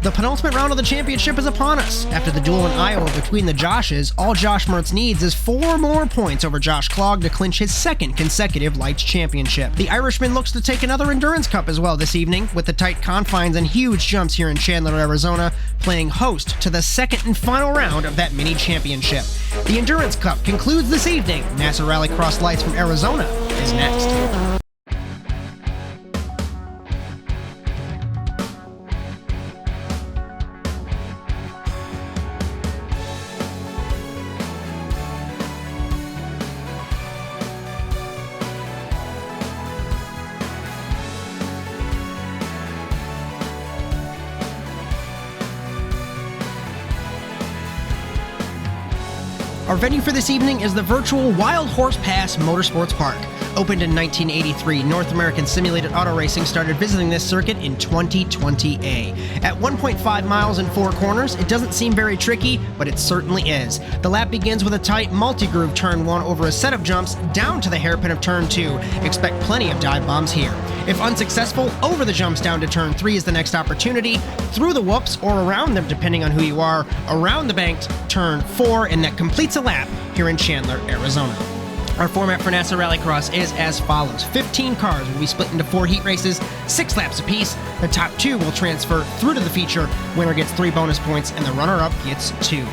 The penultimate round of the championship is upon us. After the duel in Iowa between the Joshes, all Josh Mertz needs is 4 more points over Josh Clogg to clinch his second consecutive Lites championship. The Irishman looks to take another Endurance Cup as well this evening, with the tight confines and huge jumps here in Chandler, Arizona, playing host to the second and final round of that mini championship. The Endurance Cup concludes this evening. NASA Rallycross Lites from Arizona is next. Our venue for this evening is the virtual Wild Horse Pass Motorsports Park. Opened in 1983, North American Simulated Auto Racing started visiting this circuit in 2020A. At 1.5 miles and 4 corners, it doesn't seem very tricky, but it certainly is. The lap begins with a tight multi-groove turn 1 over a set of jumps down to the hairpin of turn 2. Expect plenty of dive bombs here. If unsuccessful, over the jumps down to turn 3 is the next opportunity, through the whoops or around them depending on who you are, around the banked turn 4, and that completes a lap here in Chandler, Arizona. Our format for NASA Rallycross is as follows. 15 cars will be split into 4 heat races, 6 laps apiece. The top 2 will transfer through to the feature. Winner gets 3 bonus points, and the runner-up gets 2.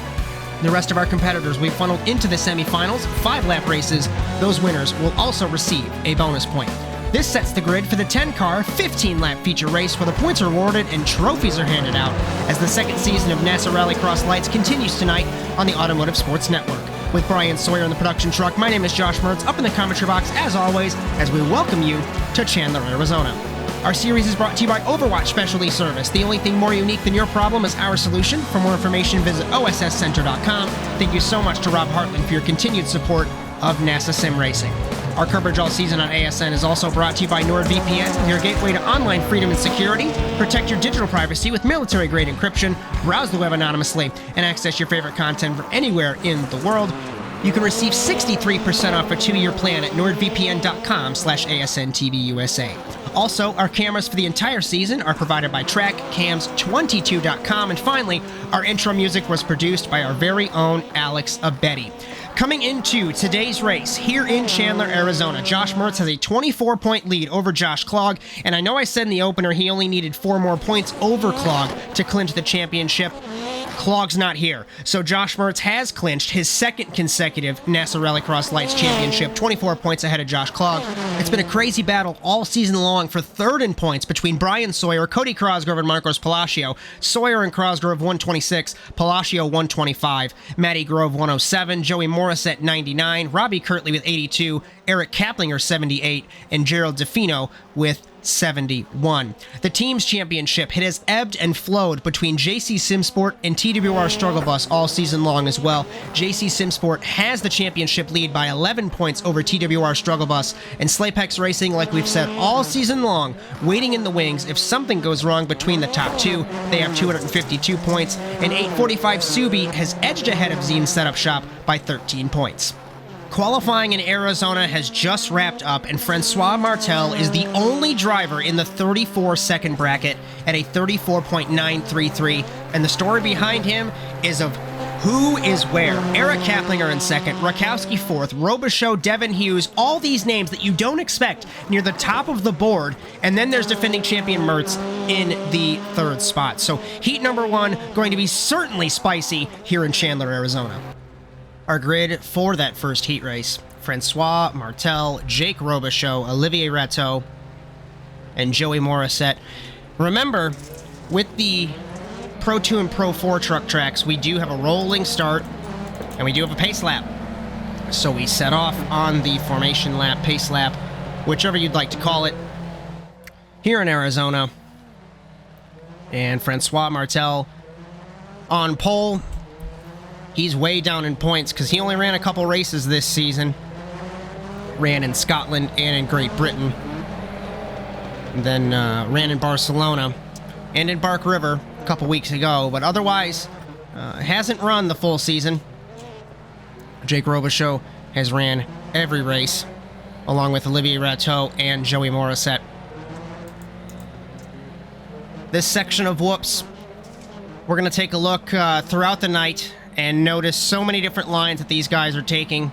The rest of our competitors will be funneled into the semifinals, 5-lap races. Those winners will also receive a bonus point. This sets the grid for the 10-car, 15-lap feature race where the points are awarded and trophies are handed out as the second season of NASA Rallycross Lites continues tonight on the Automotive Sports Network. With Bryan Sawyer in the production truck, my name is Josh Mertz, up in the commentary box as always, as we welcome you to Chandler, Arizona. Our series is brought to you by Overwatch Specialty Service. The only thing more unique than your problem is our solution. For more information, visit osscenter.com. Thank you so much to Rob Hartland for your continued support of NASA Sim Racing. Our coverage all season on ASN is also brought to you by NordVPN, your gateway to online freedom and security. Protect your digital privacy with military-grade encryption, browse the web anonymously, and access your favorite content from anywhere in the world. You can receive 63% off a 2-year plan at nordvpn.com/ASNTVUSA. Also, our cameras for the entire season are provided by TrackCams22.com. And finally, our intro music was produced by our very own Alex Abedi. Coming into today's race here in Chandler, Arizona, Josh Mertz has a 24-point lead over Josh Clogg, and I know I said in the opener he only needed 4 more points over Clogg to clinch the championship. Clogg's not here, so Josh Mertz has clinched his second consecutive NASA Rallycross Lites championship, 24 points ahead of Josh Clogg. It's been a crazy battle all season long for third in points between Bryan Sawyer, Cody Crosgrove, and Marcos Palacio. Sawyer and Crosgrove 126, Palacio 125, Matty Grove 107, Joey Morris at 99, Robbie Kirtley with 82, Eric Kaplinger 78, and Gerald DeFino with 71. The team's championship, it has ebbed and flowed between JC Simsport and TWR Struggle Bus all season long as well. JC Simsport has the championship lead by 11 points over TWR Struggle Bus, and Slapex Racing, like we've said all season long, waiting in the wings. If something goes wrong between the top 2, they have 252 points, and 845 Subi has edged ahead of Zine Setup Shop by 13 points. Qualifying in Arizona has just wrapped up, and Francois Martel is the only driver in the 34-second bracket at a 34.933, and the story behind him is of who is where. Eric Kaplinger in second, Rakowski fourth, Robichaux, Devin Hughes, all these names that you don't expect near the top of the board, and then there's defending champion Mertz in the 3rd spot. So heat number 1 going to be certainly spicy here in Chandler, Arizona. Our grid for that first heat race: Francois Martel, Jake Robichaux, Olivier Rateau, and Joey Morissette. Remember, with the Pro 2 and Pro 4 truck tracks, we do have a rolling start, and we do have a pace lap. So we set off on the formation lap, pace lap, whichever you'd like to call it, here in Arizona. And Francois Martel on pole. He's way down in points because he only ran a couple races this season. Ran in Scotland and in Great Britain. And then ran in Barcelona and in Bark River a couple weeks ago. But otherwise, hasn't run the full season. Jake Robichaux has ran every race, along with Olivier Rateau and Joey Morissette. This section of whoops We're going to take a look throughout the night and notice so many different lines that these guys are taking.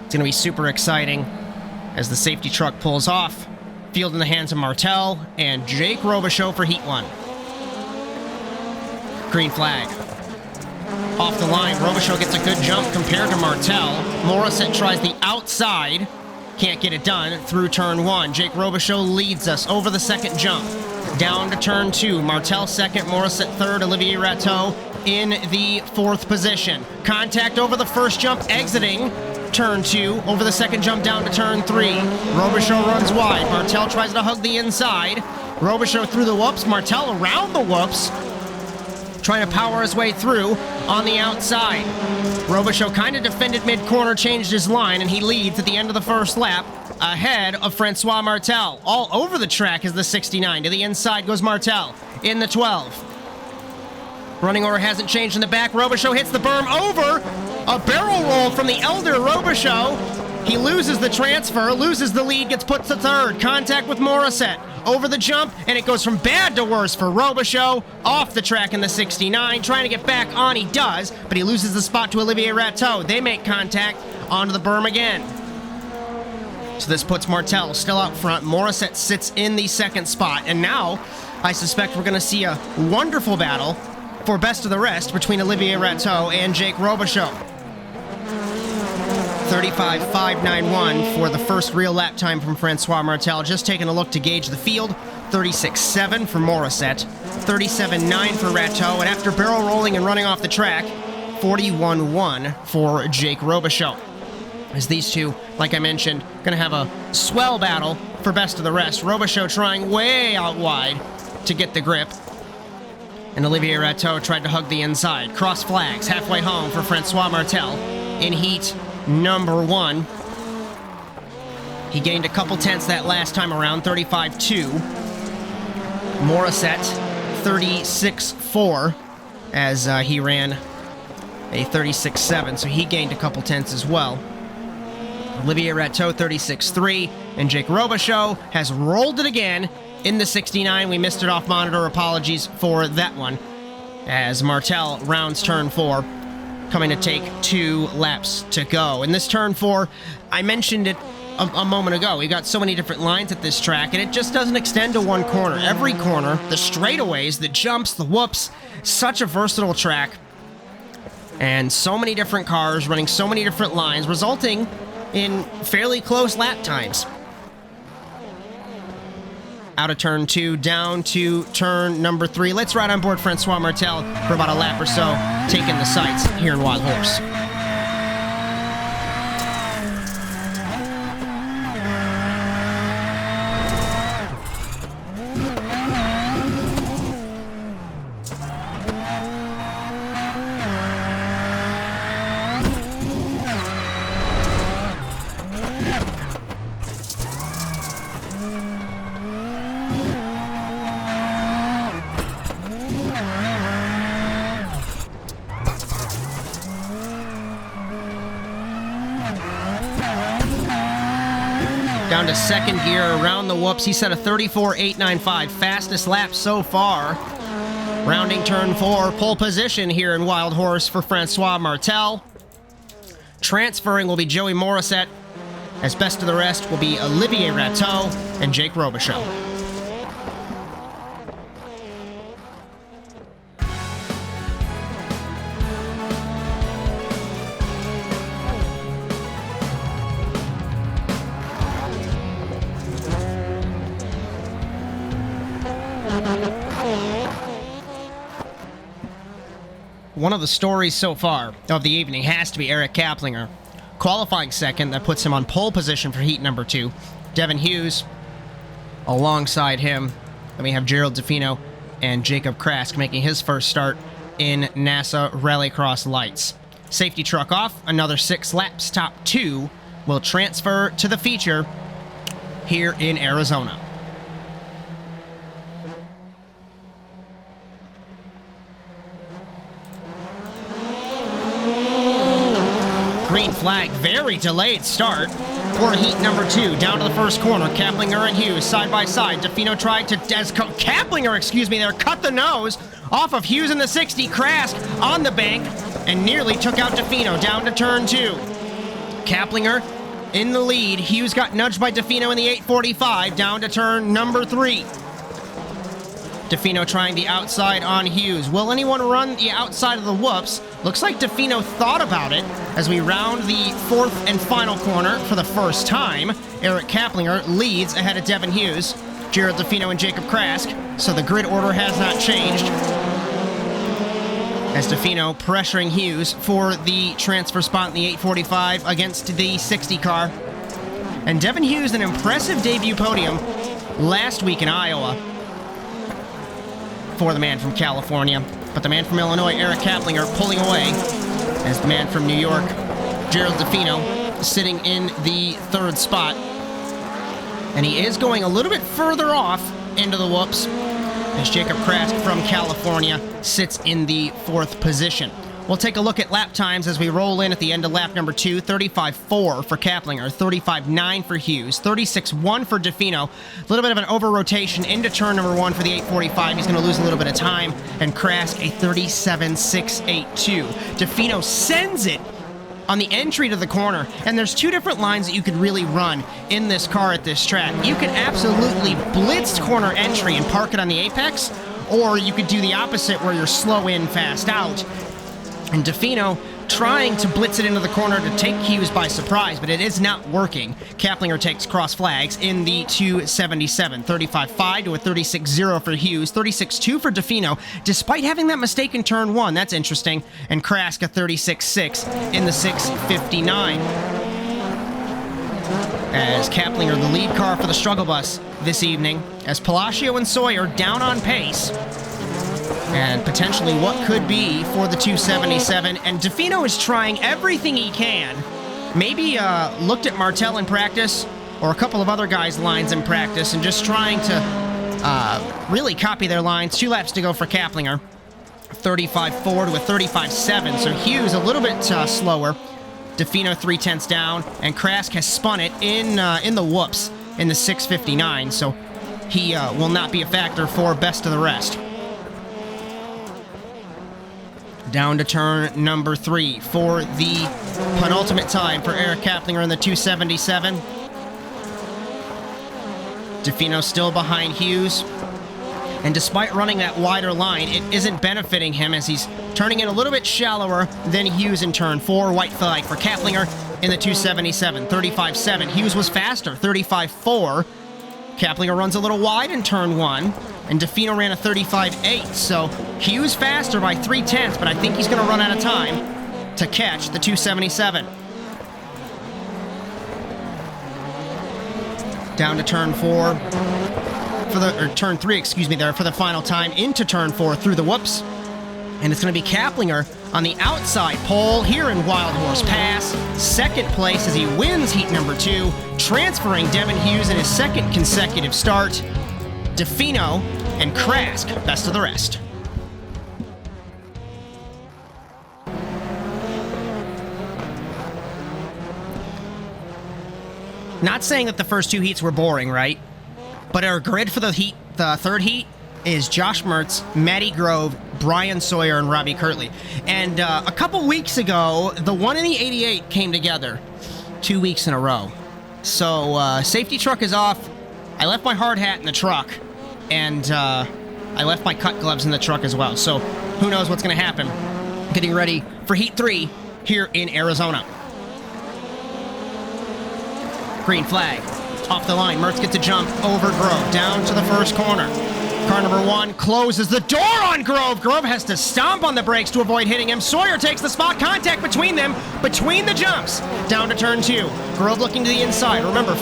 It's going to be super exciting as the safety truck pulls off. Field in the hands of Martel and Jake Robichaux for Heat 1. Green flag. Off the line, Robichaux gets a good jump compared to Martel. Morissette tries the outside. Can't get it done through turn 1. Jake Robichaux leads us over the second jump. Down to turn 2. Martel second, Morissette third, Olivier Rateau in the 4th position. Contact over the first jump, exiting turn 2. Over the second jump down to turn 3. Robichaux runs wide. Martel tries to hug the inside. Robichaux through the whoops. Martel around the whoops, trying to power his way through on the outside. Robichaux kind of defended mid-corner, changed his line, and he leads at the end of the first lap ahead of Francois Martel. All over the track is the 69. To the inside goes Martel in the 12. Running order hasn't changed in the back. Robichaux hits the berm over. A barrel roll from the elder Robichaux. He loses the transfer, loses the lead, gets put to third. Contact with Morissette. Over the jump, and it goes from bad to worse for Robichaux. Off the track in the 69. Trying to get back on, he does, but he loses the spot to Olivier Rateau. They make contact onto the berm again. So this puts Martel still out front. Morissette sits in the second spot, and now I suspect we're going to see a wonderful battle for best of the rest between Olivier Rateau and Jake Robichaux. 35.591 for the first real lap time from Francois Martel. Just taking a look to gauge the field. 36.7 for Morissette. 37.9 for Rateau. And after barrel rolling and running off the track, 41.1 for Jake Robichaux. As these two, like I mentioned, going to have a swell battle for best of the rest. Robichaux trying way out wide to get the grip. And Olivier Rateau tried to hug the inside. Cross flags halfway home for Francois Martel in heat number 1. He gained a couple tenths that last time around, 35.2. Morissette, 36.4, as he ran a 36.7, so he gained a couple tenths as well. Olivier Rateau, 36.3, and Jake Robichaux has rolled it again in the 69. We missed it off monitor. Apologies for that one. As Martel rounds turn 4. Coming to take 2 laps to go. In this turn 4, I mentioned it a moment ago. We've got so many different lines at this track, and it just doesn't extend to one corner. Every corner, the straightaways, the jumps, the whoops, such a versatile track. And so many different cars running so many different lines, resulting in fairly close lap times. Out of turn 2, down to turn number 3. Let's ride on board Francois Martel for about a lap or so, taking the sights here in Wild Horse. Down to second gear, around the whoops. He set a 34.895, fastest lap so far. Rounding turn 4, pole position here in Wild Horse for Francois Martel. Transferring will be Joey Morissette. As best of the rest will be Olivier Rateau and Jake Robichaux. One of the stories so far of the evening has to be Eric Kaplinger. Qualifying second, that puts him on pole position for heat number 2. Devin Hughes alongside him. Then we have Gerald DeFino and Jacob Krask making his first start in NASA Rallycross Lites. Safety truck off, another 6 laps. Top 2 will transfer to the feature here in Arizona. Green flag, very delayed start for heat number 2. Down to the first corner, Kaplinger and Hughes side by side. DeFino tried to, Kaplinger, cut the nose off of Hughes in the 60. Krask on the bank and nearly took out DeFino down to turn 2. Kaplinger in the lead. Hughes got nudged by DeFino in the 845 down to turn number 3. DeFino trying the outside on Hughes. Will anyone run the outside of the whoops? Looks like DeFino thought about it as we round the 4th and final corner for the first time. Eric Kaplinger leads ahead of Devin Hughes, Jared DeFino and Jacob Krask, so the grid order has not changed. As DeFino pressuring Hughes for the transfer spot in the 845 against the 60 car. And Devin Hughes, an impressive debut podium last week in Iowa for the man from California. But the man from Illinois, Eric Kaplinger, pulling away as the man from New York, Gerald DeFino, sitting in the 3rd spot. And he is going a little bit further off into the whoops as Jacob Krask from California sits in the 4th position. We'll take a look at lap times as we roll in at the end of lap number 2. 35.4 for Kaplinger, 35.9 for Hughes, 36.1 for DeFino. A little bit of an over-rotation into turn number 1 for the 845. He's going to lose a little bit of time. And Krask, a 37.682. DeFino sends it on the entry to the corner, and there's 2 different lines that you could really run in this car at this track. You can absolutely blitz corner entry and park it on the apex, or you could do the opposite where you're slow in, fast out. And DeFino trying to blitz it into the corner to take Hughes by surprise, but it is not working. Kaplinger takes cross flags in the 277. 35.5 to a 36.0 for Hughes, 36.2 for DeFino, despite having that mistake in turn 1. That's interesting. And Krask a 36.6 in the 659. As Kaplinger, the lead car for the struggle bus this evening, as Palacio and Sawyer down on pace. And potentially what could be for the 277. And DeFino is trying everything he can. Maybe looked at Martel in practice or a couple of other guys' lines in practice and just trying to really copy their lines. 2 laps to go for Kaplinger. 35.4 to a 35.7. So Hughes a little bit slower. DeFino 0.3 down. And Krask has spun it in the whoops in the 659. So he will not be a factor for best of the rest. Down to turn number 3 for the penultimate time for Eric Kaplinger in the 277. DeFino still behind Hughes. And despite running that wider line, it isn't benefiting him as he's turning it a little bit shallower than Hughes in turn 4. White flag for Kaplinger in the 277. 35.7. Hughes was faster. 35.4. Kaplinger runs a little wide in turn 1. And DeFino ran a 35.8, so Hughes faster by 0.3, but I think he's going to run out of time to catch the 277. Down to turn 4, turn 3, excuse me, there for the final time into turn 4 through the whoops. And it's going to be Kaplinger on the outside pole here in Wild Horse Pass. 2nd place as he wins heat number 2, transferring Devin Hughes in his 2nd consecutive start. DeFino and Krask, best of the rest. Not saying that the first 2 heats were boring, right? But our grid for the 3rd heat is Josh Mertz, Matty Grove, Bryan Sawyer, and Robbie Kirtley. And a couple weeks ago, the 1 in the 88 came together 2 weeks in a row. So safety truck is off. I left my hard hat in the truck, and I left my cut gloves in the truck as well. So who knows what's going to happen. Getting ready for Heat 3 here in Arizona. Green flag. Off the line. Mertz gets a jump over Grove. Down to the first corner. Car number 1 closes the door on Grove. Grove has to stomp on the brakes to avoid hitting him. Sawyer takes the spot. Contact between them, between the jumps. Down to turn 2. Grove looking to the inside. Remember,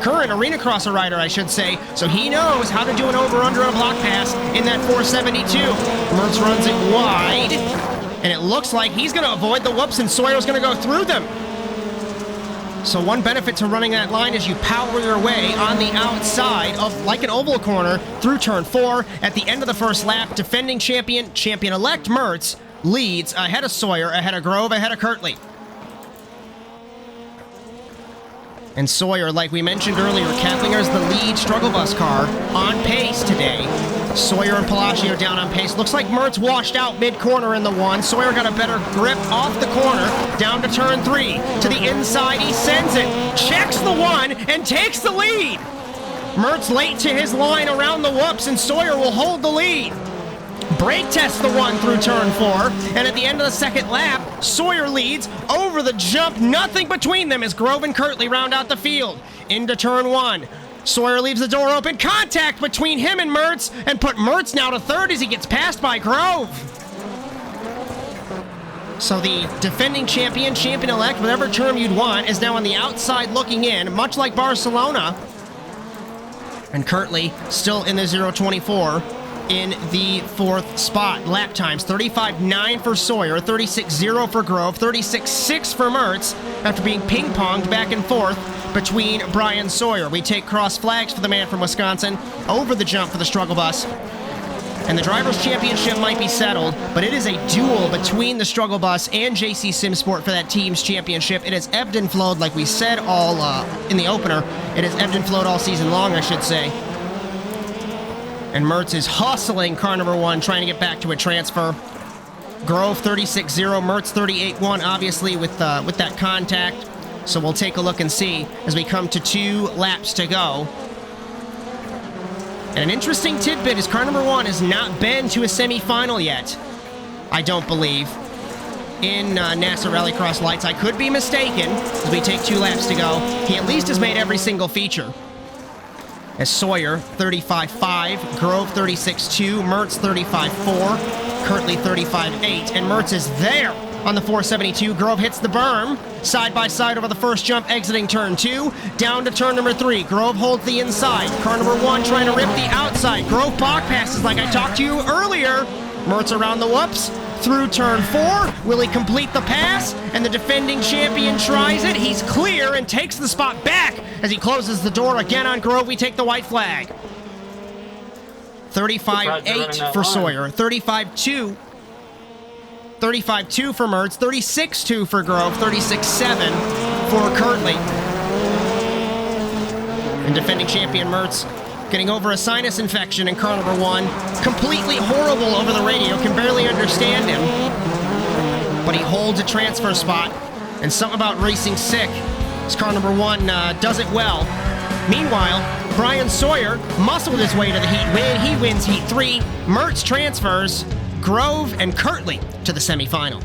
current arena crosser rider, I should say. So he knows how to do an over-under on a block pass in that 472. Mertz runs it wide. And it looks like he's going to avoid the whoops and Sawyer's going to go through them. So one benefit to running that line is you power your way on the outside of like an oval corner through turn 4. At the end of the first lap, defending champion-elect Mertz leads ahead of Sawyer, ahead of Grove, ahead of Kirtley. And Sawyer, like we mentioned earlier, Kaplinger's the lead struggle bus car on pace today. Sawyer and Palacio down on pace. Looks like Mertz washed out mid-corner in the 1. Sawyer got a better grip off the corner, down to turn 3. To the inside, he sends it, checks the 1, and takes the lead. Mertz late to his line around the whoops, and Sawyer will hold the lead. Brake tests the 1 through turn 4, and at the end of the second lap, Sawyer leads over the jump. Nothing between them as Grove and Kirtley round out the field. Into turn 1. Sawyer leaves the door open. Contact between him and Mertz, and put Mertz now to third as he gets passed by Grove. So the defending champion-elect, whatever term you'd want, is now on the outside looking in, much like Barcelona. And Kirtley still in the 0.24 in the 4th spot. Lap times 35.9 for Sawyer, 36.0 for Grove, 36.6 for Mertz after being ping-ponged back and forth between Bryan and Sawyer. We take cross flags for the man from Wisconsin over the jump for the struggle bus. And the Drivers' Championship might be settled, but it is a duel between the struggle bus and JC Simsport for that team's championship. It has ebbed and flowed, like we said all in the opener. It has ebbed and flowed all season long, I should say. And Mertz is hustling car number 1, trying to get back to a transfer. Grove 36.0, Mertz 38.1, obviously with that contact. So we'll take a look and see as we come to 2 laps to go. And an interesting tidbit is car number 1 has not been to a semifinal yet, I don't believe, in NASA Rallycross Lites. I could be mistaken as we take 2 laps to go. He at least has made every single feature. As Sawyer 35.5, Grove 36.2, Mertz 35.4, Kirtley 35.8, and Mertz is there on the 472. Grove hits the berm, side by side over the first jump, exiting turn 2, down to turn number 3. Grove holds the inside. Car number 1 trying to rip the outside. Grove block passes like I talked to you earlier. Mertz around the whoops, through turn 4. Will he complete the pass? And the defending champion tries it. He's clear and takes the spot back as he closes the door again on Grove. We take the white flag. 35.8 for Sawyer, 35.2 for Mertz, 36.2 for Grove, 36.7 for Kirtley. And defending champion Mertz getting over a sinus infection in car number 1. Completely horrible over the radio, can barely understand him. But he holds a transfer spot, and something about racing sick. As car number 1 does it well. Meanwhile, Bryan Sawyer muscled his way to the heat win. He wins heat 3. Mertz transfers Grove and Kirtley to the semifinal.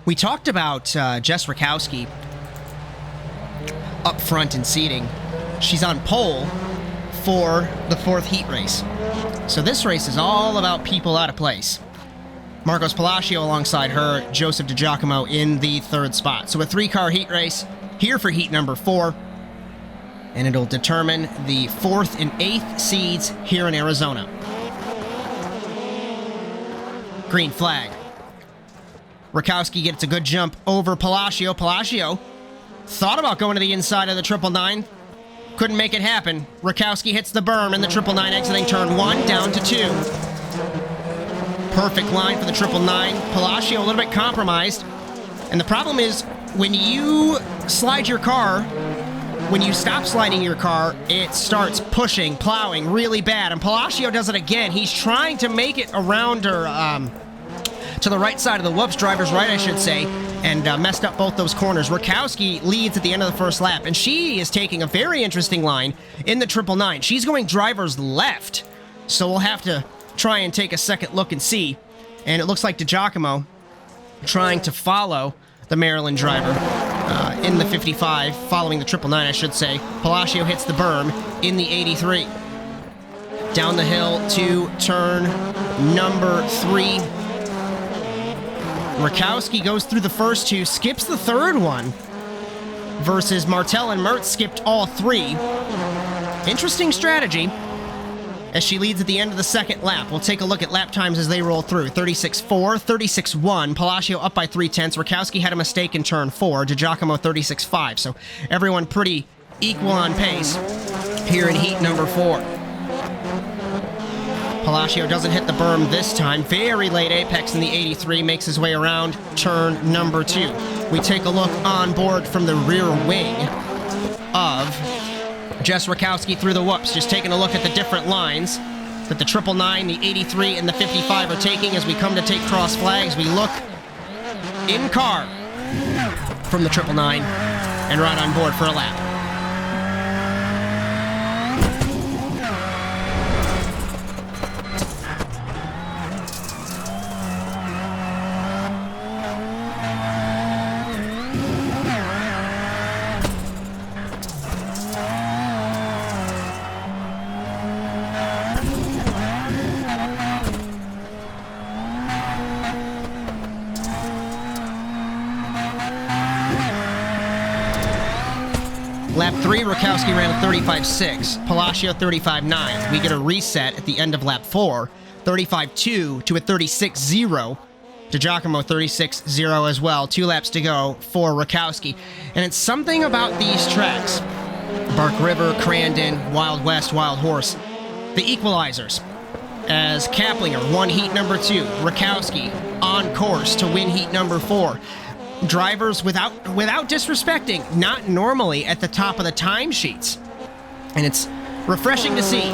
We talked about Jess Rakowski up front in seating. She's on pole for the 4th heat race. So this race is all about people out of place. Marcos Palacio alongside her, Joseph DiGiacomo in the 3rd spot. So a 3-car heat race here for heat number 4. And it'll determine the 4th and 8th seeds here in Arizona. Green flag. Rakowski gets a good jump over Palacio. Palacio thought about going to the inside of the 999. Couldn't make it happen. Rakowski hits the berm in the 999, exiting turn 1, down to 2. Perfect line for the 999. Palacio a little bit compromised. And the problem is, when you slide your car, when you stop sliding your car, it starts pushing, plowing really bad. And Palacio does it again. He's trying to make it around her, to the right side of the whoops, driver's right, I should say, and messed up both those corners. Rakowski leads at the end of the 1st lap, and she is taking a very interesting line in the 999. She's going driver's left, so we'll have to try and take a second look and see. And it looks like DiGiacomo trying to follow the Maryland driver in the 55, following the 999, I should say. Palacio hits the berm in the 83. Down the hill to turn number 3. Rakowski goes through the first 2, skips the 3rd one, versus Martel and Mertz skipped all 3. Interesting strategy as she leads at the end of the 2nd lap. We'll take a look at lap times as they roll through. 36.4, 36.1. Palacio up by 0.3. Rakowski had a mistake in turn 4. DiGiacomo 36.5. So everyone pretty equal on pace here in heat number 4. Palacio doesn't hit the berm this time. Very late apex in the 83, makes his way around turn number 2. We take a look on board from the rear wing of Jess Rakowski through the whoops, just taking a look at the different lines that the 999, the 83, and the 55 are taking as we come to take cross flags. We look in car from the 999 and right on board for a lap. Lap 3, Rakowski ran a 35.6, Palacio 35.9. We get a reset at the end of lap 4, 35.2 to a 36.0. DiGiacomo 36.0 as well. 2 laps to go for Rakowski. And it's something about these tracks. Bark River, Crandon, Wild West, Wild Horse. The equalizers. As Kaplinger won heat number 2, Rakowski on course to win heat number 4. Drivers without disrespecting, not normally at the top of the timesheets. And it's refreshing to see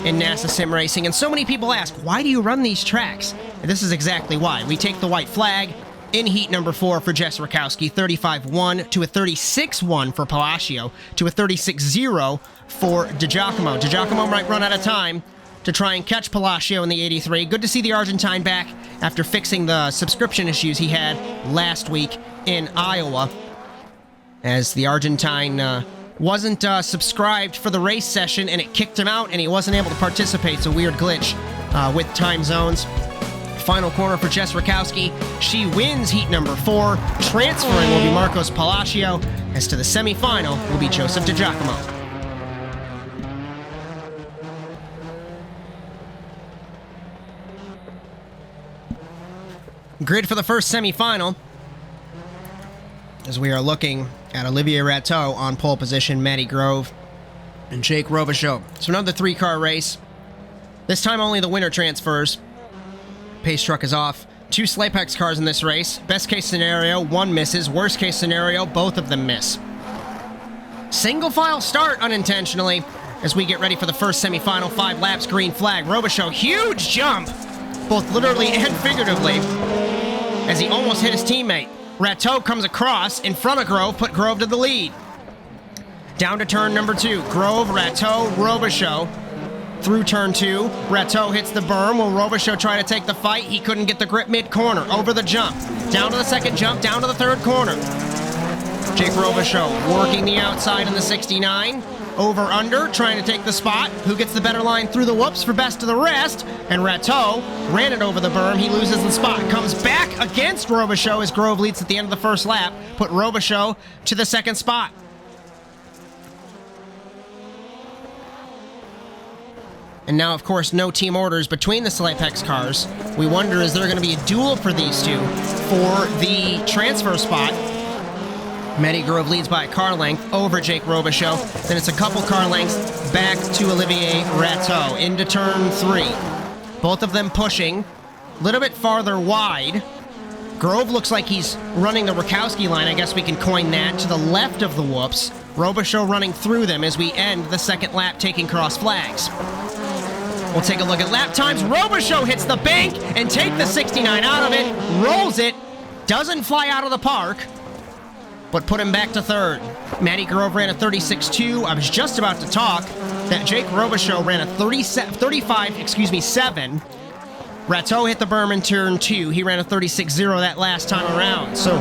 in NASA Sim Racing. And so many people ask, why do you run these tracks? And this is exactly why. We take the white flag in heat number 4 for Jess Rakowski, 35.1 to a 36.1 for Palacio, to a 36.0 for DiGiacomo. DiGiacomo might run out of time to try and catch Palacio in the 83. Good to see the Argentine back after fixing the subscription issues he had last week in Iowa, as the Argentine wasn't subscribed for the race session and it kicked him out and he wasn't able to participate. It's a weird glitch with time zones. Final corner for Jess Rakowski. She wins heat number 4. Transferring will be Marcos Palacio. As to the semifinal will be Joseph DiGiacomo. Grid for the first semifinal, as we are looking at Olivier Rateau on pole position, Matty Grove, and Jake Robichaux. So another 3-car race. This time only the winner transfers. Pace truck is off. 2 Slapex cars in this race. Best case scenario, 1 misses. Worst case scenario, both of them miss. Single file start unintentionally as we get ready for the first semifinal. 5 laps, green flag. Robichaux, huge jump, both literally and figuratively, as he almost hit his teammate. Rateau comes across in front of Grove, put Grove to the lead. Down to turn number 2. Grove, Rateau, Robichaux. Through turn 2, Rateau hits the berm. Will Robichaux try to take the fight? He couldn't get the grip mid-corner. Over the jump. Down to the second jump, down to the third corner. Jake Robichaux working the outside in the 69. Over under, trying to take the spot. Who gets the better line through the whoops for best of the rest? And Rateau ran it over the berm. He loses the spot. Comes back against Robichaux as Grove leads at the end of the first lap. Put Robichaux to the second spot. And now, of course, no team orders between the Slapex cars. We wonder, is there going to be a duel for these two for the transfer spot? Matty Grove leads by a car length over Jake Robichaux. Then it's a couple car lengths back to Olivier Rateau into turn 3. Both of them pushing a little bit farther wide. Grove looks like he's running the Rakowski line. I guess we can coin that to the left of the whoops. Robichaux running through them as we end the second lap taking cross flags. We'll take a look at lap times. Robichaux hits the bank and take the 69 out of it. Rolls it. Doesn't fly out of the park, but put him back to third. Matty Grove ran a 36.2. I was just about to talk that Jake Robichaux ran a 7. Rateau hit the berm in turn 2. He ran a 36.0 that last time around. So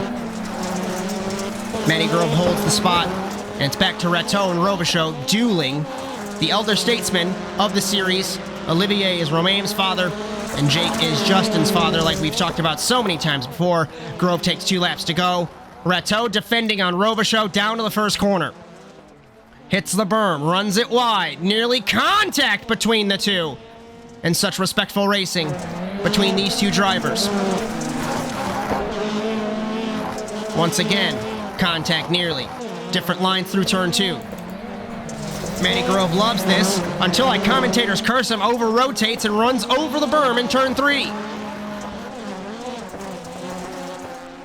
Matty Grove holds the spot, and it's back to Rateau and Robichaux dueling. The elder statesman of the series. Olivier is Romaine's father, and Jake is Justin's father, like we've talked about so many times before. Grove takes 2 laps to go. Rateau defending on Robichaux down to the first corner. Hits the berm, runs it wide. Nearly contact between the two. And such respectful racing between these two drivers. Once again, contact nearly. Different line through turn 2. Manny Grove loves this until like commentators curse him, over-rotates and runs over the berm in turn 3.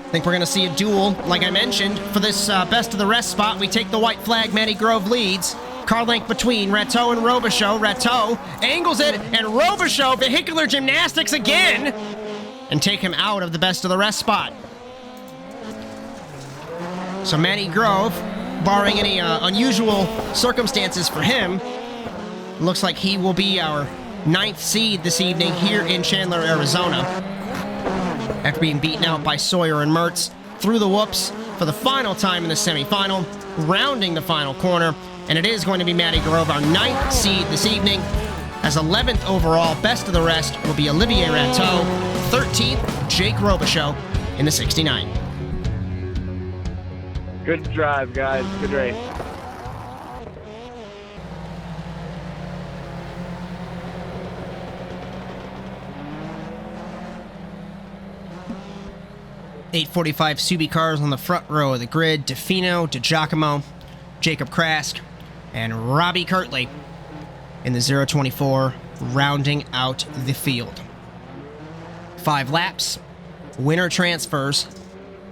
I think we're going to see a duel, like I mentioned. For this best of the rest spot, we take the white flag. Manny Grove leads. Car length between Rateau and Robichaux. Rateau angles it, and Robichaux vehicular gymnastics again and take him out of the best of the rest spot. So Manny Grove, barring any unusual circumstances for him, looks like he will be our 9th seed this evening here in Chandler, Arizona, after being beaten out by Sawyer and Mertz through the whoops for the final time in the semifinal, rounding the final corner. And it is going to be Manny Grove, our 9th seed this evening. As 11th overall, best of the rest will be Olivier Rateau. 13th, Jake Robichaux in the 69. Good drive, guys. Good race. .845 Subi cars on the front row of the grid. DeFino, DiGiacomo, Jacob Krask, and Robbie Kirtley in the 024, rounding out the field. 5 laps, winner transfers,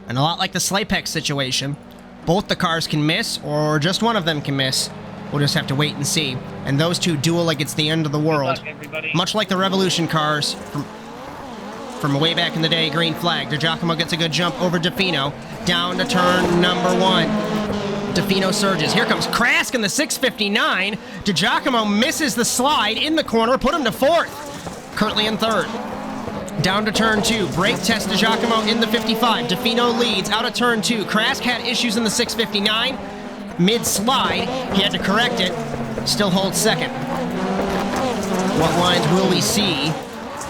and a lot like the Slaypex situation, both the cars can miss, or just one of them can miss. We'll just have to wait and see. And those two duel like it's the end of the world. Much like the Revolution cars from way back in the day, green flag. DiGiacomo gets a good jump over DeFino, down to turn number 1. DeFino surges. Here comes Krask in the 659. DiGiacomo misses the slide in the corner, put him to 4th. Kirtley in 3rd. Down to turn 2. Brake test DiGiacomo in the 55. DeFino leads out of turn 2. Krask had issues in the 659. Mid-slide, he had to correct it. Still holds 2nd. What lines will we see?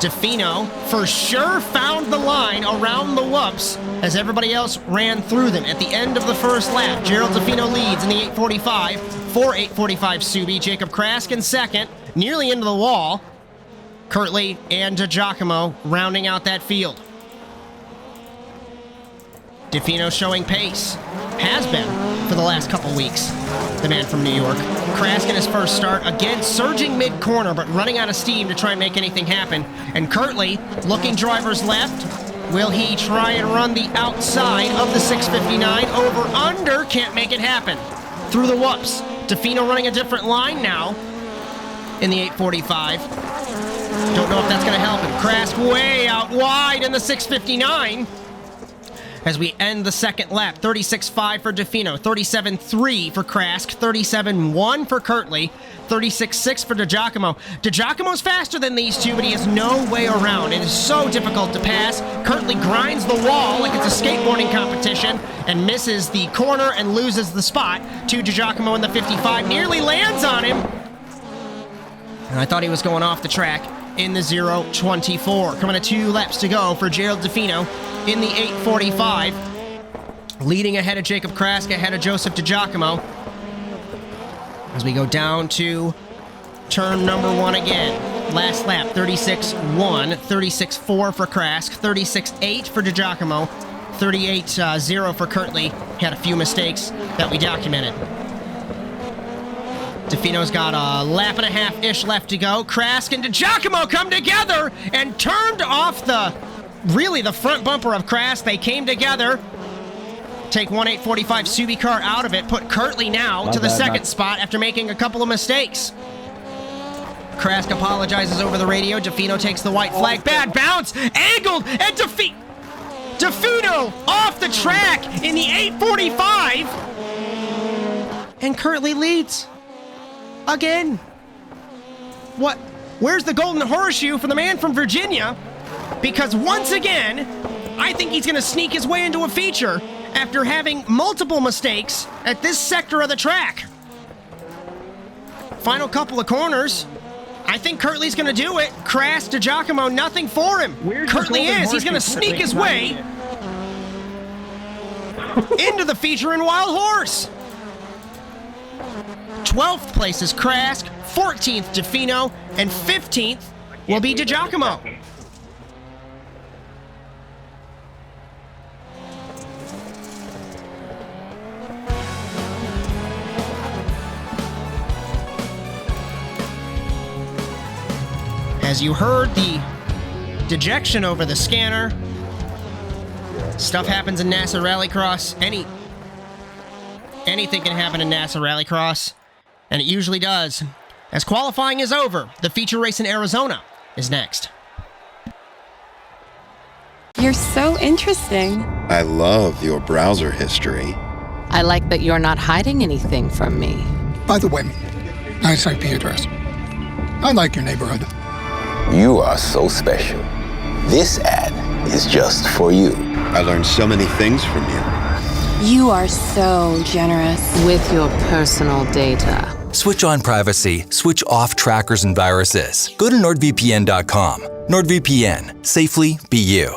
DeFino for sure found the line around the whoops as everybody else ran through them at the end of the first lap. Gerald DeFino leads in the 845 for 845 Subi. Jacob Krask in 2nd, nearly into the wall. Kirtley and DiGiacomo rounding out that field. DeFino showing pace. Has been for the last couple weeks. The man from New York. Krask in his first start, again surging mid-corner, but running out of steam to try and make anything happen. And Kirtley, looking driver's left. Will he try and run the outside of the 659? Over, under, can't make it happen. Through the whoops. DeFino running a different line now in the 845. Don't know if that's going to help him. Krask way out wide in the 659. As we end the second lap, 36.5 for DeFino, 37.3 for Krask, 37.1 for Kirtley, 36.6 for DiGiacomo. DiGiacomo's faster than these two, but he has no way around. It is so difficult to pass. Kirtley grinds the wall like it's a skateboarding competition and misses the corner and loses the spot to DiGiacomo in the 55. Nearly lands on him. And I thought he was going off the track in the 0.24. Coming to 2 laps to go for Gerald DeFino in the 8.45. Leading ahead of Jacob Krask, ahead of Joseph DiGiacomo. As we go down to turn number 1 again. Last lap, 36.1, 36.4 for Krask, 36.8 for DiGiacomo, 38.0 for Kirtley. Had a few mistakes that we documented. DeFino's got a lap and a half-ish left to go. Krask and DiGiacomo come together and turned off the front bumper of Krask. They came together. Take 1.845 Subi car out of it. Put Kirtley now to the second spot after making a couple of mistakes. Krask apologizes over the radio. DeFino takes the white flag. Bad bounce. Angled. And DeFino off the track in the 8.45. And Kirtley leads. Again. What? Where's the golden horseshoe for the man from Virginia? Because once again, I think he's going to sneak his way into a feature after having multiple mistakes at this sector of the track. Final couple of corners. I think Kirtley's going to do it. Krask, DiGiacomo, nothing for him. Kirtley is. He's going to sneak his way into the feature in Wild Horse. 12th place is Krask, 14th DeFino, and 15th will be DiGiacomo. As you heard the dejection over the scanner, stuff happens in NASA Rallycross. Anything can happen in NASA Rallycross, and it usually does. As qualifying is over, the feature race in Arizona is next. You're so interesting. I love your browser history. I like that you're not hiding anything from me. By the way, nice IP address. I like your neighborhood. You are so special. This ad is just for you. I learned so many things from you. You are so generous. With your personal data. Switch on privacy, switch off trackers and viruses. Go to nordvpn.com. NordVPN. Safely be you.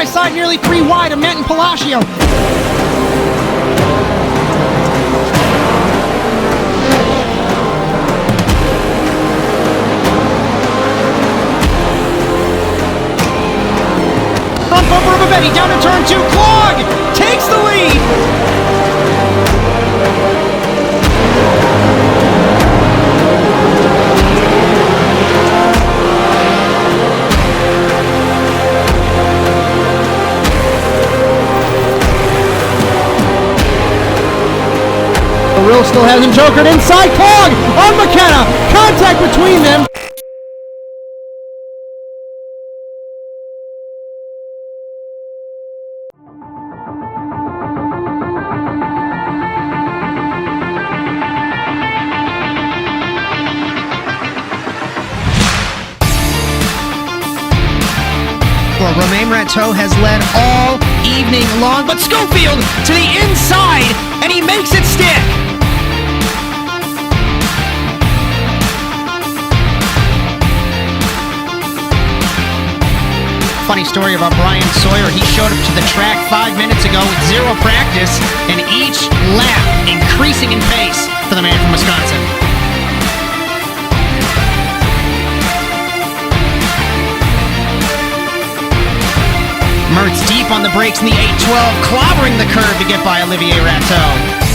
Side nearly 3 wide of Matt and Palacio. Front bumper of Betty down to turn 2. Clog takes the lead. Real still has him jokered inside. Clog on McKenna. Contact between them. Well, Romain Rateau has led all evening long, but Schofield to the inside, and he makes it stick. Funny story about Bryan Sawyer. He showed up to the track 5 minutes ago with 0 practice, and each lap increasing in pace for the man from Wisconsin. Mertz deep on the brakes in the 812, clobbering the curve to get by Olivier Rateau.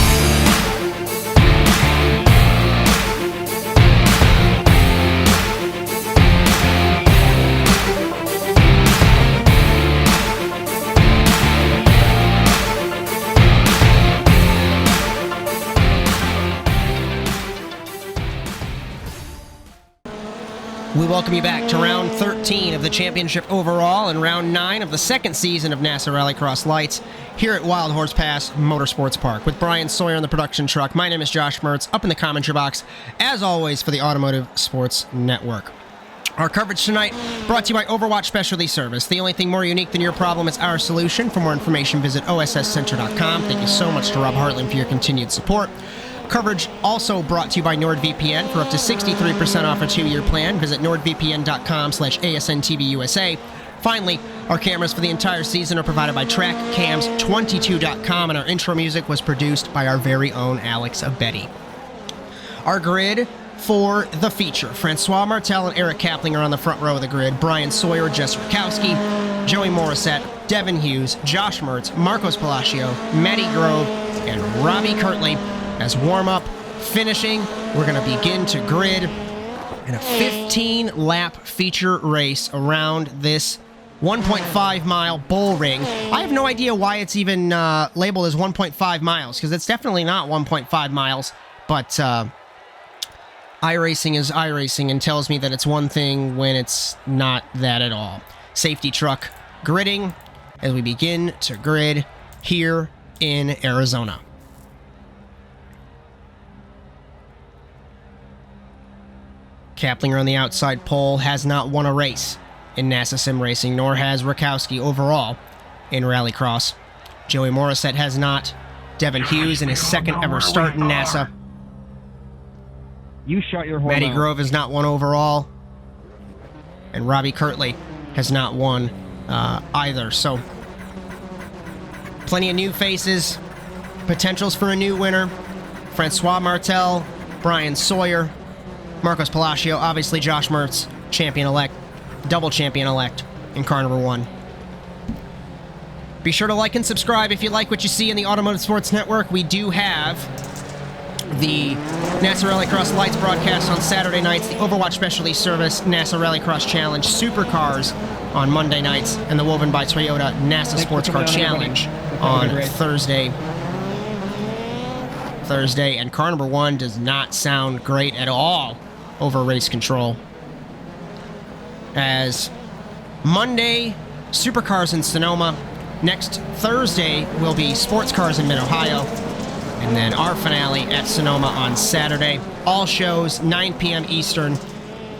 We welcome you back to round 13 of the championship overall and round 9 of the second season of NASA Rallycross Lites here at Wild Horse Pass Motorsports Park with Bryan Sawyer in the production truck. My name is Josh Mertz, up in the commentary box, as always, for the Automotive Sports Network. Our coverage tonight brought to you by Overwatch Specialty Service. The only thing more unique than your problem is our solution. For more information, visit osscenter.com. Thank you so much to Rob Hartland for your continued support. Coverage also brought to you by NordVPN. For up to 63% off a 2-year plan, visit nordvpn.com/ASNTVUSA. Finally, our cameras for the entire season are provided by TrackCams22.com, and our intro music was produced by our very own Alex Abedi. Our grid for the feature: Francois Martel and Eric Kapling are on the front row of the grid. Bryan Sawyer, Jess Rakowski, Joey Morissette, Devin Hughes, Josh Mertz, Marcos Palacio, Matty Grove, and Robbie Kirtley. As warm-up, finishing, we're going to begin to grid in a 15-lap feature race around this 1.5-mile bull ring. I have no idea why it's even labeled as 1.5 miles, because it's definitely not 1.5 miles, but iRacing is iRacing and tells me that it's one thing when it's not that at all. Safety truck gridding as we begin to grid here in Arizona. Kaplinger on the outside pole has not won a race in NASA Sim Racing, nor has Rakowski overall in Rallycross. Joey Morissette has not. Devin Hughes in his second ever start in NASA. You shut your horn. Matty Grove has not won overall. and Robbie Kirtley has not won either. So plenty of new faces, potentials for a new winner. Francois Martel, Bryan Sawyer, Marcos Palacio, obviously Josh Mertz, champion-elect, double champion-elect in car number 1. Be sure to like and subscribe if you like what you see in the Automotive Sports Network. We do have the NASA Rallycross Lites broadcast on Saturday nights, the Overwatch Specialty Service NASA Rallycross Challenge Supercars on Monday nights, and the Woven by Toyota NASA Sports Car Challenge on Thursday. And car number 1 does not sound great at all over race control. As Monday, Supercars in Sonoma. Next Thursday will be Sports Cars in Mid-Ohio. And then our finale at Sonoma on Saturday. All shows 9 p.m. Eastern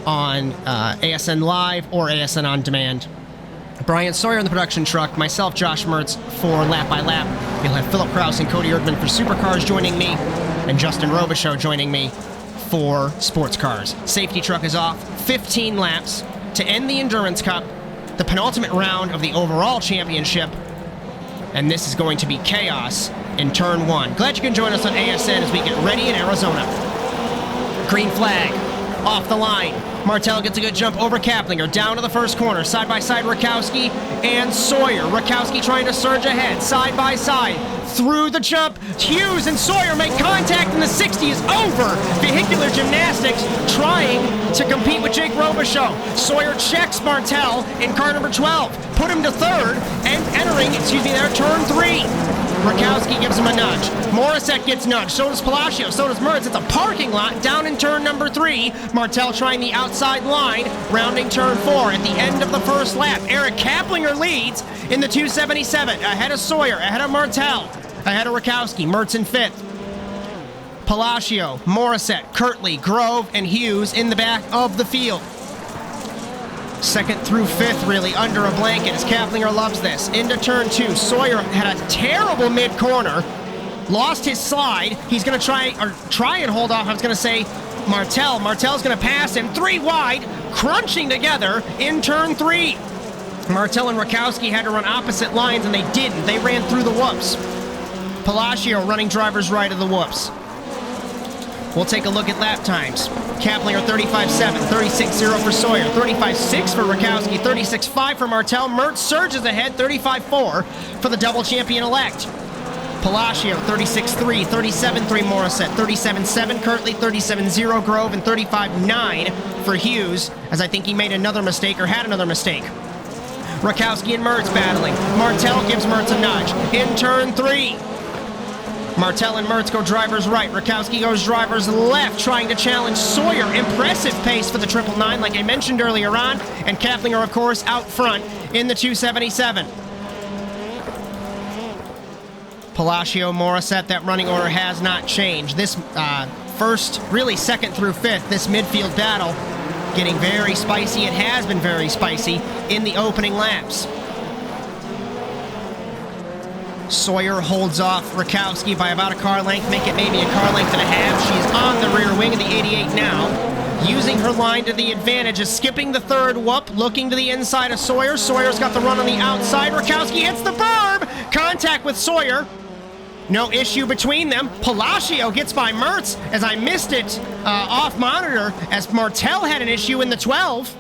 on ASN Live or ASN On Demand. Bryan Sawyer in the production truck, myself, Josh Mertz, for Lap by Lap. You'll have Philip Kraus and Cody Erdman for Supercars joining me, and Justin Robichaux joining me for Sports Cars. Safety truck is off. 15 laps to end the Endurance Cup, the penultimate round of the overall championship, and this is going to be chaos in Turn 1. Glad you can join us on ASN as we get ready in Arizona. Green flag, off the line. Martel gets a good jump over Kaplinger, down to the first corner. Side by side, Rakowski and Sawyer. Rakowski trying to surge ahead, side by side. Through the jump, Hughes and Sawyer make contact, and the 60 is over. Vehicular gymnastics trying to compete with Jake Robichaux. Sawyer checks Martel in car number 12. Put him to third, and entering, their turn 3. Rakowski gives him a nudge. Morissette gets nudged. So does Palacio. So does Mertz. It's a parking lot down in turn number 3. Martel trying the outside line, rounding turn 4 at the end of the first lap. Eric Kaplinger leads in the 277, ahead of Sawyer, ahead of Martel, ahead of Rakowski. Mertz in 5th. Palacio, Morissette, Kirtley, Grove, and Hughes in the back of the field. 2nd through 5th, really, under a blanket, as Kaplinger loves this. Into turn 2. Sawyer had a terrible mid-corner. Lost his slide. He's going to try and hold off, I was going to say, Martel. Martel's going to pass him 3 wide, crunching together in turn 3. Martel and Rakowski had to run opposite lines, and they didn't. They ran through the whoops. Palacio running driver's right of the whoops. We'll take a look at lap times. Kaplinger 35.7, 36.0 for Sawyer, 35.6 for Rakowski, 36.5 for Martel. Mertz surges ahead, 35.4 for the double champion-elect. Palacio 36.3, 37.3 Morissette, 37.7 Kirtley, 37.0 Grove, and 35.9 for Hughes, as I think he made another mistake or had another mistake. Rakowski and Mertz battling. Martel gives Mertz a nudge. In turn 3. Martel and Mertz go driver's right. Rakowski goes driver's left, trying to challenge Sawyer. Impressive pace for the 999, like I mentioned earlier on. And Kaplinger, of course, out front in the 277. Palacio, Morissette, that running order has not changed. This first, really 2nd through 5th, this midfield battle getting very spicy. It has been very spicy in the opening laps. Sawyer holds off Rakowski by about a car length, make it maybe a car length and a half. She's on the rear wing of the 88 now, using her line to the advantage, is skipping the 3rd whoop, looking to the inside of Sawyer. Sawyer's got the run on the outside. Rakowski hits the berm! Contact with Sawyer. No issue between them. Palacio gets by Mertz, as I missed it off monitor, as Martel had an issue in the 12.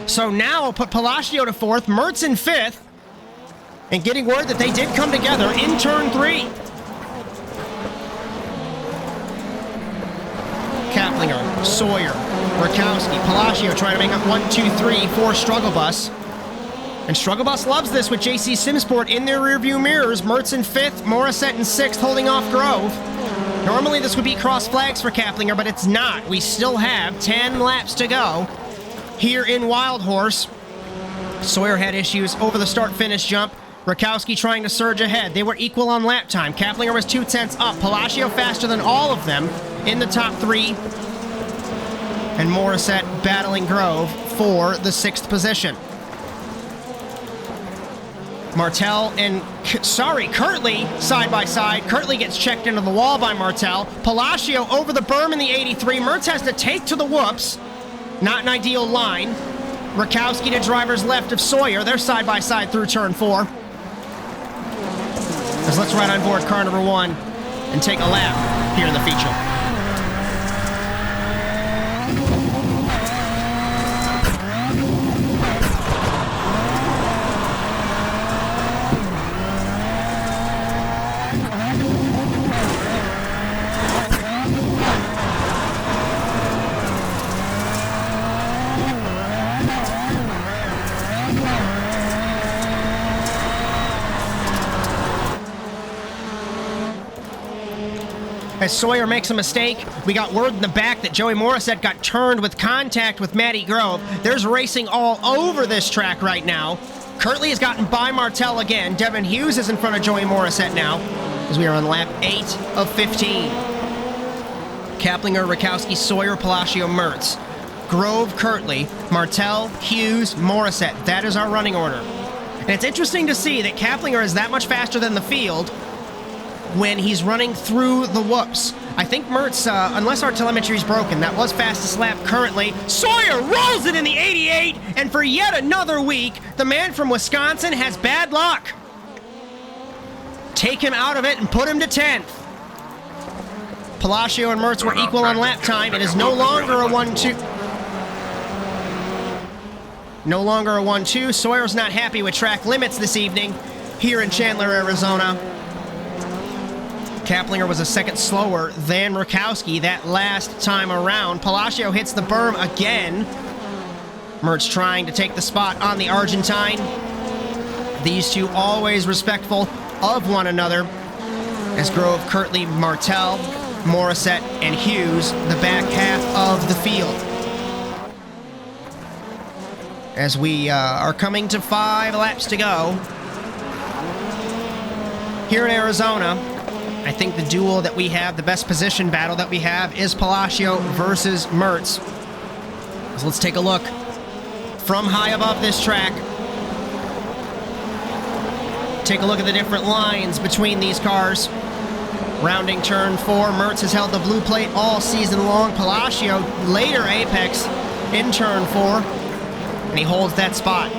So now I'll put Palacio to 4th, Mertz in 5th, and getting word that they did come together in turn 3. Kaplinger, Sawyer, Rakowski, Palacio trying to make up 1, 2, 3, 4 struggle bus. And Struggle Bus loves this with JC Simsport in their rearview mirrors. Mertz in 5th, Morissette in 6th, holding off Grove. Normally this would be cross flags for Kaplinger, but it's not. We still have 10 laps to go here in Wild Horse. Sawyer had issues over the start-finish jump. Rakowski trying to surge ahead. They were equal on lap time. Kaplinger was 0.2 up. Palacio faster than all of them in the top 3. And Morissette battling Grove for the 6th position. Martel and, Kirtley side by side. Kirtley gets checked into the wall by Martel. Palacio over the berm in the 83. Mertz has to take to the whoops. Not an ideal line. Rakowski to driver's left of Sawyer. They're side by side through turn 4. As let's ride on board car number 1 and take a lap here in the feature. As Sawyer makes a mistake, we got word in the back that Joey Morissette got turned with contact with Matty Grove. There's racing all over this track right now. Kirtley has gotten by Martell again. Devin Hughes is in front of Joey Morissette now, as we are on lap 8 of 15. Kaplinger, Rakowski, Sawyer, Palacio, Mertz. Grove, Kirtley, Martell, Hughes, Morissette. That is our running order. And it's interesting to see that Kaplinger is that much faster than the field when he's running through the whoops. I think Mertz, unless our telemetry is broken, that was fastest lap currently. Sawyer rolls it in the 88, and for yet another week, the man from Wisconsin has bad luck. Take him out of it and put him to 10th. Palacio and Mertz were equal on lap time. It is no longer a 1-2. No longer a 1-2. Sawyer's not happy with track limits this evening here in Chandler, Arizona. Kaplinger was a second slower than Rakowski that last time around. Palacio hits the berm again. Mertz trying to take the spot on the Argentine. These two always respectful of one another. As Grove, Kirtley, Martell, Morissette, and Hughes, the back half of the field. As we are coming to 5 laps to go here in Arizona, I think the duel that we have, the best position battle that we have, is Palacio versus Mertz. So let's take a look from high above this track. Take a look at the different lines between these cars. Rounding turn 4, Mertz has held the blue plate all season long. Palacio later apex in turn 4, and he holds that spot.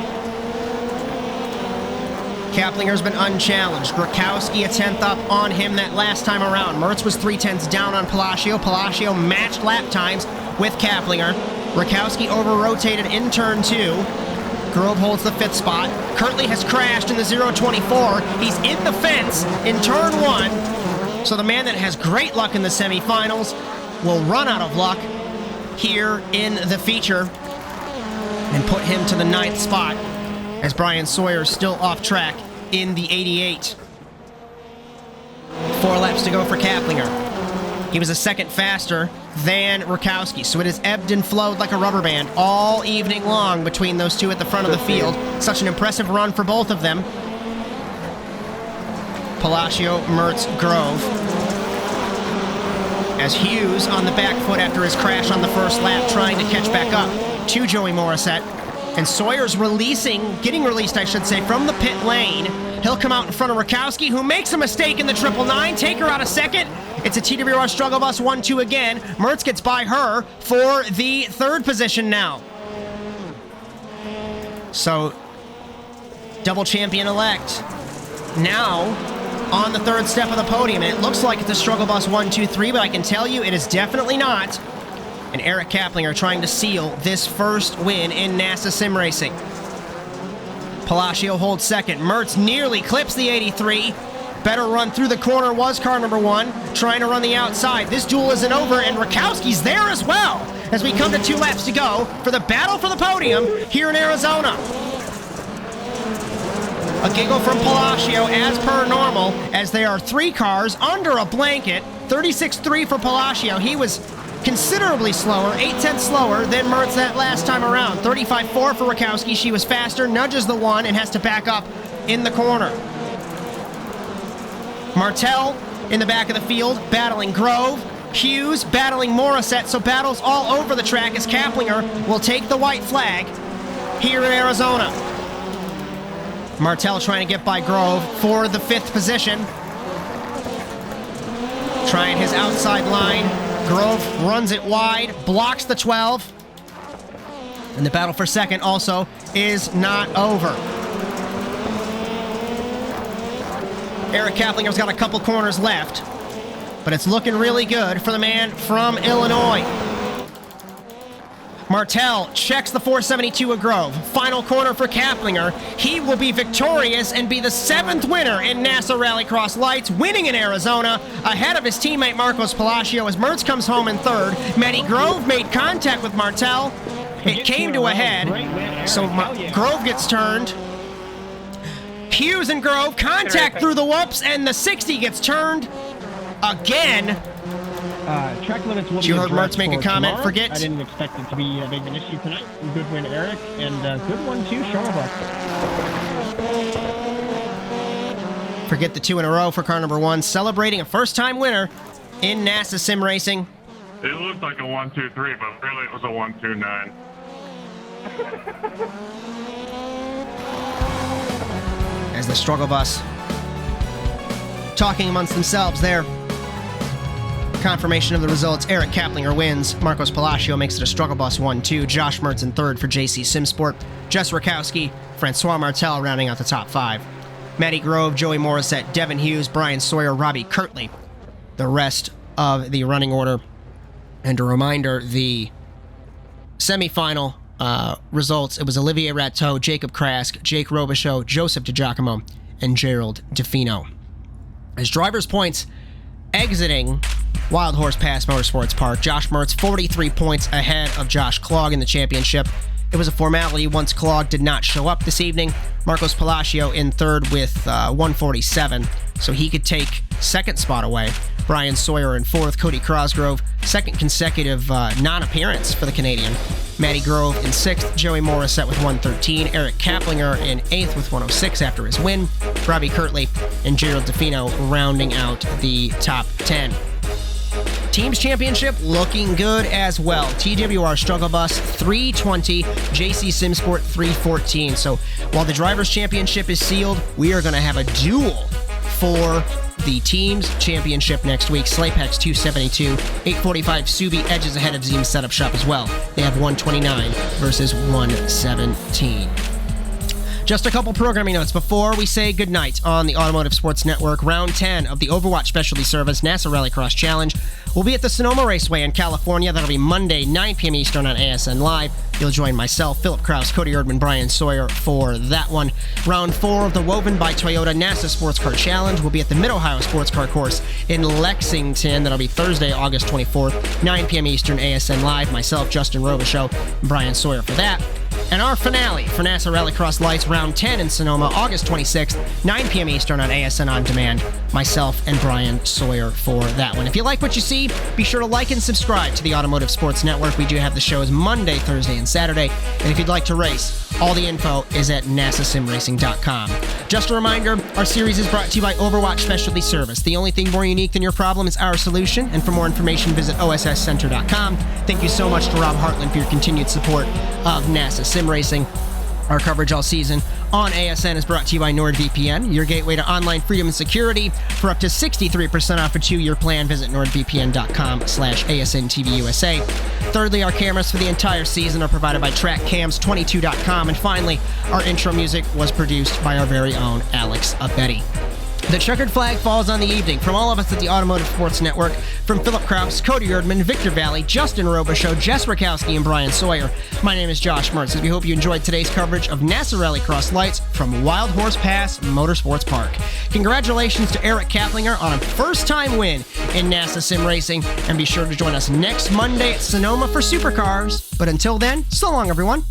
Kaplinger's been unchallenged. Rakowski a 10th up on him that last time around. Mertz was 3/10 down on Palacio. Palacio matched lap times with Kaplinger. Rakowski over-rotated in turn 2. Grove holds the 5th spot. Kirtley has crashed in the 0-24. He's in the fence in turn 1. So the man that has great luck in the semifinals will run out of luck here in the feature and put him to the 9th spot, as Bryan Sawyer is still off track in the 88. 4 laps to go for Kaplinger. He was a second faster than Rakowski, so it has ebbed and flowed like a rubber band all evening long between those two at the front of the field. Such an impressive run for both of them. Palacio, Mertz, Grove. As Hughes on the back foot after his crash on the first lap, trying to catch back up to Joey Morissette. And Sawyer's getting released, I should say, from the pit lane. He'll come out in front of Rakowski, who makes a mistake in the 999. Take her out a second. It's a TWR struggle bus 1-2 again. Mertz gets by her for the 3rd position now. So, double champion-elect now on the 3rd step of the podium. And it looks like it's a struggle bus 1-2-3, but I can tell you it is definitely not. And Eric Kaplinger trying to seal this first win in NASA Sim Racing. Palacio holds second. Mertz nearly clips the 83. Better run through the corner was car number 1, trying to run the outside. This duel isn't over, and Rakowski's there as well, as we come to 2 laps to go for the battle for the podium here in Arizona. A giggle from Palacio as per normal, as there are 3 cars under a blanket. 36.3 for Palacio. He was considerably slower, 0.8 slower than Mertz that last time around. 35.4 for Rakowski. She was faster, nudges the 1, and has to back up in the corner. Martell in the back of the field, battling Grove. Hughes battling Morissette, so battles all over the track as Kaplinger will take the white flag here in Arizona. Martell trying to get by Grove for the 5th position. Trying his outside line. Grove runs it wide, blocks the 12. And the battle for second also is not over. Eric Kaplinger's got a couple corners left, but it's looking really good for the man from Illinois. Martell checks the 472 of Grove. Final corner for Kaplinger. He will be victorious and be the 7th winner in NASA Rallycross Lites, winning in Arizona, ahead of his teammate Marcos Palacio as Mertz comes home in 3rd. Matty Grove made contact with Martell. It came to a head, so Grove gets turned. Hughes and Grove contact through the whoops, and the 60 gets turned again. Track limits will you heard Mertz make a comment? Tomorrow. Forget. I didn't expect it to be a big an issue tonight. Good win, Eric, and good one too, Sharma. Forget the 2 in a row for car number 1, celebrating a first-time winner in NASA Sim Racing. It looked like a 1-2-3, but really it was a 1-2-9. As the struggle bus talking amongst themselves there. Confirmation of the results. Eric Kaplinger wins. Marcos Palacio makes it a struggle bus 1-2. Josh Mertz in 3rd for JC Simsport. Jess Rakowski, Francois Martel rounding out the top 5. Matty Grove, Joey Morissette, Devin Hughes, Bryan Sawyer, Robbie Kirtley. The rest of the running order. And a reminder, the semifinal results, it was Olivier Rateau, Jacob Krask, Jake Robichaux, Joseph DiGiacomo, and Gerald DeFino. As drivers' points exiting Wild Horse Pass Motorsports Park, Josh Mertz 43 points ahead of Josh Klog in the championship. It was a formality once Klog did not show up this evening. Marcos Palacio in 3rd with 147, so he could take 2nd spot away. Bryan Sawyer in 4th, Cody Crosgrove, 2nd consecutive non-appearance for the Canadian. Matty Grove in 6th, Joey Morissette with 113, Eric Kaplinger in 8th with 106 after his win, Robbie Kirtley and Gerald DeFino rounding out the top 10. Teams Championship looking good as well. TWR Struggle Bus 320, JC Simsport 314. So while the Drivers' Championship is sealed, we are going to have a duel for the Teams Championship next week. Slapex 272, 845 Subi edges ahead of Zeem Setup Shop as well. They have 129 versus 117. Just a couple programming notes before we say goodnight on the Automotive Sports Network. Round 10 of the Overwatch Specialty Service NASA Rallycross Challenge will be at the Sonoma Raceway in California. That'll be Monday, 9 p.m. Eastern on ASN Live. You'll join myself, Philip Krause, Cody Erdman, Bryan Sawyer for that one. Round 4 of the Woven by Toyota NASA Sports Car Challenge will be at the Mid-Ohio Sports Car Course in Lexington. That'll be Thursday, August 24th, 9 p.m. Eastern, ASN Live. Myself, Justin Robichaux, and Bryan Sawyer for that. And our finale for NASA Rallycross Lites Round 10 in Sonoma, August 26th, 9 p.m. Eastern on ASN On Demand. Myself and Bryan Sawyer for that one. If you like what you see, be sure to like and subscribe to the Automotive Sports Network. We do have the shows Monday, Thursday, and Saturday. And if you'd like to race, all the info is at nasasimracing.com. Just a reminder, our series is brought to you by Overwatch Specialty Service. The only thing more unique than your problem is our solution. And for more information, visit osscenter.com. Thank you so much to Rob Hartland for your continued support of NASA Sim Racing. Our coverage all season on ASN is brought to you by NordVPN, your gateway to online freedom and security. For up to 63% off a 2-year plan, visit nordvpn.com/ASNTVUSA. Thirdly, our cameras for the entire season are provided by TrackCams22.com. And finally, our intro music was produced by our very own Alex Abetti. The checkered flag falls on the evening. From all of us at the Automotive Sports Network, from Philip Krause, Cody Erdman, Victor Valley, Justin Robichaux, Jess Rakowski, and Bryan Sawyer, my name is Josh Mertz, and we hope you enjoyed today's coverage of NASA Rallycross Lites from Wild Horse Pass Motorsports Park. Congratulations to Eric Kaplinger on a first-time win in NASA Sim Racing, and be sure to join us next Monday at Sonoma for Supercars. But until then, so long, everyone.